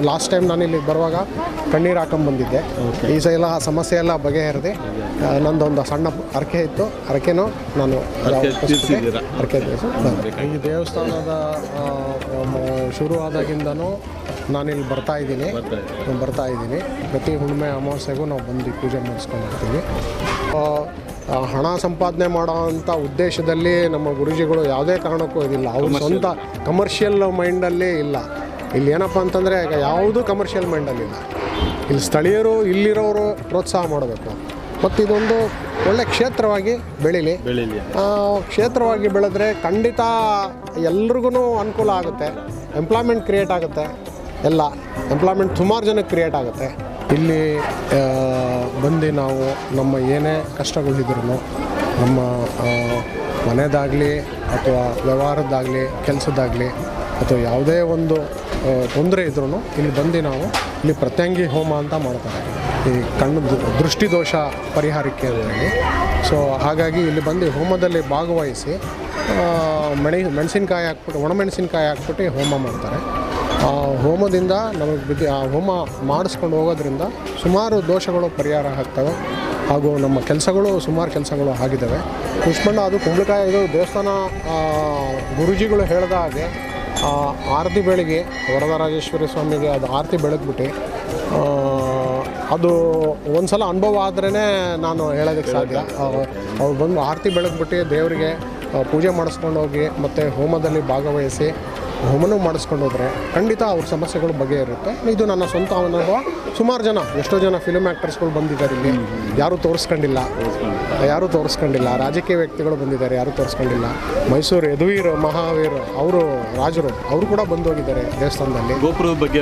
Last time ನಾನು ಇಲ್ಲಿ ಬರುವಾಗ ಕಣ್ಣೀರು ಹಾಕೊಂಬಂದಿದ್ದೆ. ಈ ಸಲ ಸಮಸ್ಯೆ ಎಲ್ಲ ಬಗೆಹರಿದೆ. ನಂದೊಂದು ಸಣ್ಣ ಹರಕೆ ಇತ್ತು, ಹರಕೆನೂ ನಾನು ಹರಕೆ ಈ ದೇವಸ್ಥಾನದ ಶುರು ಆದಾಗಿಂದನೂ ನಾನಿಲ್ಲಿ ಬರ್ತಾ ಇದ್ದೀನಿ. ಪ್ರತಿ ಹುಣ್ಣಿಮೆ ಅಮಾವಾಸ್ಯೆಗೂ ನಾವು ಬಂದು ಪೂಜೆ ಮಾಡಿಸ್ಕೊಂಡಿರ್ತೀವಿ. ಹಣ ಸಂಪಾದನೆ ಮಾಡೋವಂಥ ಉದ್ದೇಶದಲ್ಲಿ ನಮ್ಮ ಗುರೂಜಿಗಳು ಯಾವುದೇ ಕಾರಣಕ್ಕೂ ಇದಿಲ್ಲ. ಅವ್ರ ಸ್ವಂತ ಕಮರ್ಷಿಯಲ್ ಮೈಂಡಲ್ಲಿ ಇಲ್ಲ. ಇಲ್ಲಿ ಏನಪ್ಪ ಅಂತಂದರೆ ಈಗ ಯಾವುದೂ ಕಮರ್ಷಿಯಲ್ ಮೈಂಡಲ್ಲಿಲ್ಲ. ಇಲ್ಲಿ ಸ್ಥಳೀಯರು ಇಲ್ಲಿರೋರು ಪ್ರೋತ್ಸಾಹ ಮಾಡಬೇಕು ಮತ್ತು ಇದೊಂದು ಒಳ್ಳೆ ಕ್ಷೇತ್ರವಾಗಿ ಬೆಳೀಲಿ. ಕ್ಷೇತ್ರವಾಗಿ ಬೆಳೆದ್ರೆ ಖಂಡಿತ ಎಲ್ರಿಗೂ ಅನುಕೂಲ ಆಗುತ್ತೆ. ಎಂಪ್ಲಾಯ್ಮೆಂಟ್ ಕ್ರಿಯೇಟ್ ಆಗುತ್ತೆ. ಎಂಪ್ಲಾಯ್ಮೆಂಟ್ ಸುಮಾರು ಜನಕ್ಕೆ ಕ್ರಿಯೇಟ್ ಆಗುತ್ತೆ. ಇಲ್ಲಿ ಬಂದು ನಾವು ನಮ್ಮ ಏನೇ ಕಷ್ಟಗಳಿದ್ರೂ ನಮ್ಮ ಮನೆಯದಾಗಲಿ ಅಥವಾ ವ್ಯವಹಾರದ್ದಾಗಲಿ ಕೆಲಸದಾಗಲಿ ಅಥವಾ ಯಾವುದೇ ಒಂದು ತೊಂದರೆ ಇದ್ರೂ ಇಲ್ಲಿ ಬಂದು ನಾವು ಇಲ್ಲಿ ಪ್ರತ್ಯಂಗಿ ಹೋಮ ಅಂತ ಮಾಡ್ತಾರೆ, ಈ ಕಣ್ಣು ದೃಷ್ಟಿ ದೋಷ ಪರಿಹಾರಕ್ಕೆ ಅಂತೇಳಿ. ಸೊ ಹಾಗಾಗಿ ಇಲ್ಲಿ ಬಂದು ಹೋಮದಲ್ಲಿ ಭಾಗವಹಿಸಿ ಮೆಣಸಿನ್ಕಾಯಿ ಹಾಕ್ಬಿಟ್ಟು ಒಣಮೆಣಸಿನ್ಕಾಯಿ ಹಾಕ್ಬಿಟ್ಟು ಹೋಮ ಮಾಡ್ತಾರೆ. ಆ ಹೋಮದಿಂದ ನಮಗೆ ಹೋಮ ಮಾಡಿಸ್ಕೊಂಡು ಹೋಗೋದ್ರಿಂದ ಸುಮಾರು ದೋಷಗಳು ಪರಿಹಾರ ಆಗ್ತವೆ. ಹಾಗೂ ನಮ್ಮ ಸುಮಾರು ಕೆಲಸಗಳು ಆಗಿದ್ದಾವೆ. ಕುಷ್ಮಂಡ ಅದು ಕುಂಬಳಕಾಯಿ ಇದು ದೇವಸ್ಥಾನ ಗುರೂಜಿಗಳು ಹೇಳಿದ ಹಾಗೆ ಆರತಿ ಬೆಳಗ್ಗೆ ವರದರಾಜೇಶ್ವರಿ ಸ್ವಾಮಿಗೆ ಅದು ಆರತಿ ಬೆಳಗ್ಬಿಟ್ಟು ಅದು ಒಂದು ಸಲ ಅನುಭವ ಆದ್ರೇ ನಾನು ಹೇಳೋದಕ್ಕೆ ಸಾಧ್ಯ. ಅವ್ರು ಬಂದು ಆರತಿ ಬೆಳಗ್ಬಿಟ್ಟು ದೇವರಿಗೆ ಪೂಜೆ ಮಾಡಿಸ್ಕೊಂಡು ಹೋಗಿ ಮತ್ತು ಹೋಮದಲ್ಲಿ ಭಾಗವಹಿಸಿ ಹೋಮನೂ ಮಾಡಿಸ್ಕೊಂಡು ಹೋದರೆ ಖಂಡಿತ ಅವ್ರ ಸಮಸ್ಯೆಗಳು ಬಗೆಹರುತ್ತೆ. ಇದು ನನ್ನ ಸ್ವಂತ ಅನುಭವ. ಸುಮಾರು ಜನ, ಎಷ್ಟೋ ಜನ ಫಿಲ್ಮ್ ಆ್ಯಕ್ಟರ್ಸ್ಗಳು ಬಂದಿದ್ದಾರೆ ಇಲ್ಲಿ, ಯಾರೂ ತೋರಿಸ್ಕೊಂಡಿಲ್ಲ. ರಾಜಕೀಯ ವ್ಯಕ್ತಿಗಳು ಬಂದಿದ್ದಾರೆ, ಯಾರೂ ತೋರಿಸ್ಕೊಂಡಿಲ್ಲ. ಮೈಸೂರು ಯದುವೀರ್ ಮಹಾವೀರ್ ಅವರು ರಾಜರು ಅವರು ಕೂಡ ಬಂದು ಹೋಗಿದ್ದಾರೆ ದೇವಸ್ಥಾನದಲ್ಲಿ. ಗೋಪುರದ ಬಗ್ಗೆ